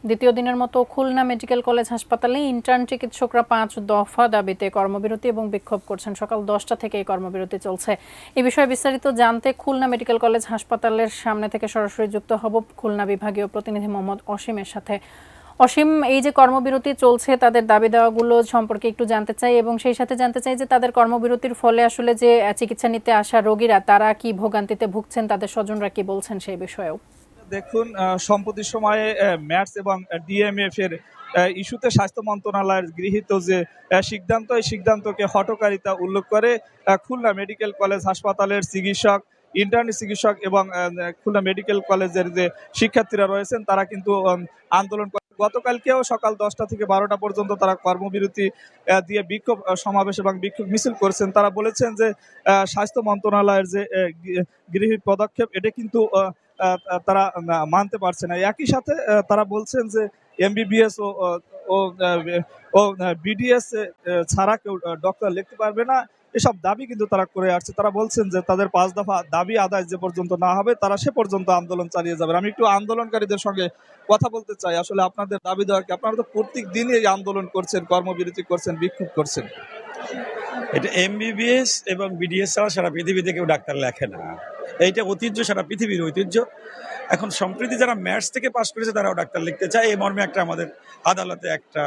দ্বিতীয় দিনের মতো খুলনা মেডিকেল কলেজ হাসপাতালে ইন্টার্ন চিকিৎসকরা 5 দফা দাবিতে কর্মবিরতি এবং বিক্ষোভ করছেন। সকাল 10টা থেকে এই কর্মবিরতি চলছে। এই বিষয়ে বিস্তারিত জানতে খুলনা মেডিকেল কলেজ হাসপাতালের সামনে থেকে সরাসরি যুক্ত হব খুলনা বিভাগীয় প্রতিনিধি মোহাম্মদ অসীমের সাথে। অসীম, এই যে কর্মবিরতি চলছে তাদের দাবি দেওয়াগুলো সম্পর্কে একটু জানতে চাই এবং সেই সাথে জানতে চাই যে তাদের কর্মবিরতির ফলে আসলে যে চিকিৎসা নিতে আসা রোগীরা তারা কি ভোগান্তিতে ভুগছেন, তাদের স্বজনরা কি বলছেন সেই বিষয়েও। দেখুন, সম্প্রতি সময়ে ম্যাটস এবং ডিএমএফ এর ইস্যুতে স্বাস্থ্য মন্ত্রণালয়ের গৃহীত যে সিদ্ধান্ত, এই সিদ্ধান্তকে হঠকারিতা উল্লেখ করে খুলনা মেডিকেল কলেজ হাসপাতালের চিকিৎসক, ইন্টার্নি চিকিৎসক এবং খুলনা মেডিকেল কলেজের যে শিক্ষার্থীরা রয়েছেন তারা কিন্তু আন্দোলন করে। গতকালকেও সকাল 10টা থেকে 12টা পর্যন্ত তারা কর্মবিরতি দিয়ে বিক্ষোভ সমাবেশ এবং বিক্ষোভ মিছিল করেছেন। তারা বলেছেন যে স্বাস্থ্য মন্ত্রণালয়ের যে গৃহীত পদক্ষেপ এটা কিন্তু তারা মানতে পারছে না। একই সাথে তারা বলছেন যে এমবিবিএস ও বিডিএস ছাড়া কেউ ডক্টর লিখতে পারবে না, এসব দাবি কিন্তু তারা করে আসছে। তারা বলছেন যে তাদের 5 দফা দাবি আদায় যে পর্যন্ত না হবে তারা সে পর্যন্ত আন্দোলন চালিয়ে যাবেন। আমি একটু আন্দোলনকারীদের সঙ্গে কথা বলতে চাই, আসলে আপনাদের দাবি দেওয়া কি? আপনারা তো প্রত্যেক দিনই এই আন্দোলন করছেন, কর্মবিরতি করছেন, বিক্ষোভ করছেন। এটা এমবিবিএস এবং বিডিএস ছাড়া সারা পৃথিবীতে কেউ ডাক্তার লেখে না। এইটা ঐতিহ্য, সারা পৃথিবীর ঐতিহ্য। এখন সম্প্রতি যারা ম্যাথস থেকে পাশ করেছে তারাও ডাক্তার লিখতে চায়। এই মর্মে একটা আমাদের আদালতে একটা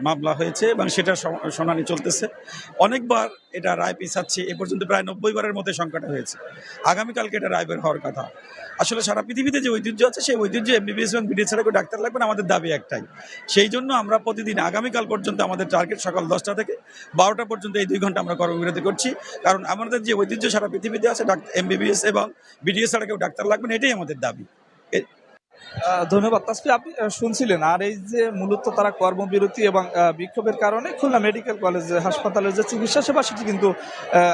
মামলা হয়েছে এবং সেটা শুনানি চলতেছে। অনেকবার এটা রায় পিছাচ্ছে, এ পর্যন্ত প্রায় 90 বারের মধ্যে সংখ্যাটা হয়েছে। আগামীকালকে এটা রায় বের হওয়ার কথা। আসলে সারা পৃথিবীতে যে ঐতিহ্য আছে সেই ঐতিহ্য এমবিবিএস এবং বিডিএস ছাড়া কেউ ডাক্তার লাগবে না, আমাদের দাবি একটাই। সেই জন্য আমরা প্রতিদিন আগামীকাল পর্যন্ত আমাদের টার্গেট সকাল 10টা থেকে 12টা পর্যন্ত এই 2 ঘন্টা আমরা কর্মবিরতি করছি। কারণ আমাদের যে ঐতিহ্য সারা পৃথিবীতে আছে এমবিবিএস এবং বিডিএস ছাড়া কেউ ডাক্তার লাগবে না, এটাই আমাদের দাবি। ধন্যবাদ তাসফি, আপনি শুনছিলেন। আর এই যে মূলত তারা কর্মবিরতি এবং বিক্ষোভের কারণে খুলনা মেডিকেল কলেজ হাসপাতালের যে চিকিৎসা সেবা সেটি কিন্তু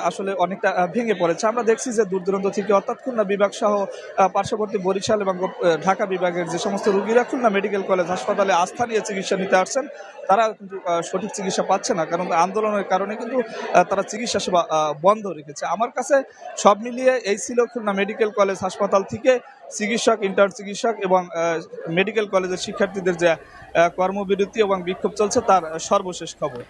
আসলে অনেকটা ভেঙে পড়েছে। আমরা দেখছি যে দূর দূরান্ত থেকে অর্থাৎ খুলনা বিভাগ সহ পার্শ্ববর্তী বরিশাল এবং ঢাকা বিভাগের যে সমস্ত রোগীরা খুলনা মেডিকেল কলেজ হাসপাতালে আস্থা নিয়ে চিকিৎসা নিতে আসছেন তারা কিন্তু সঠিক চিকিৎসা পাচ্ছে না, কারণ আন্দোলনের কারণে কিন্তু তারা চিকিৎসা সেবা বন্ধ রেখেছে। আমার কাছে সব মিলিয়ে এই ছিল খুলনা মেডিকেল কলেজ হাসপাতাল থেকে চিকিৎসক, ইন্টার্ন চিকিৎসক এবং মেডিকেল কলেজের শিক্ষার্থীদের যে কর্মবিরতি এবং বিক্ষোভ চলছে তার সর্বশেষ খবর।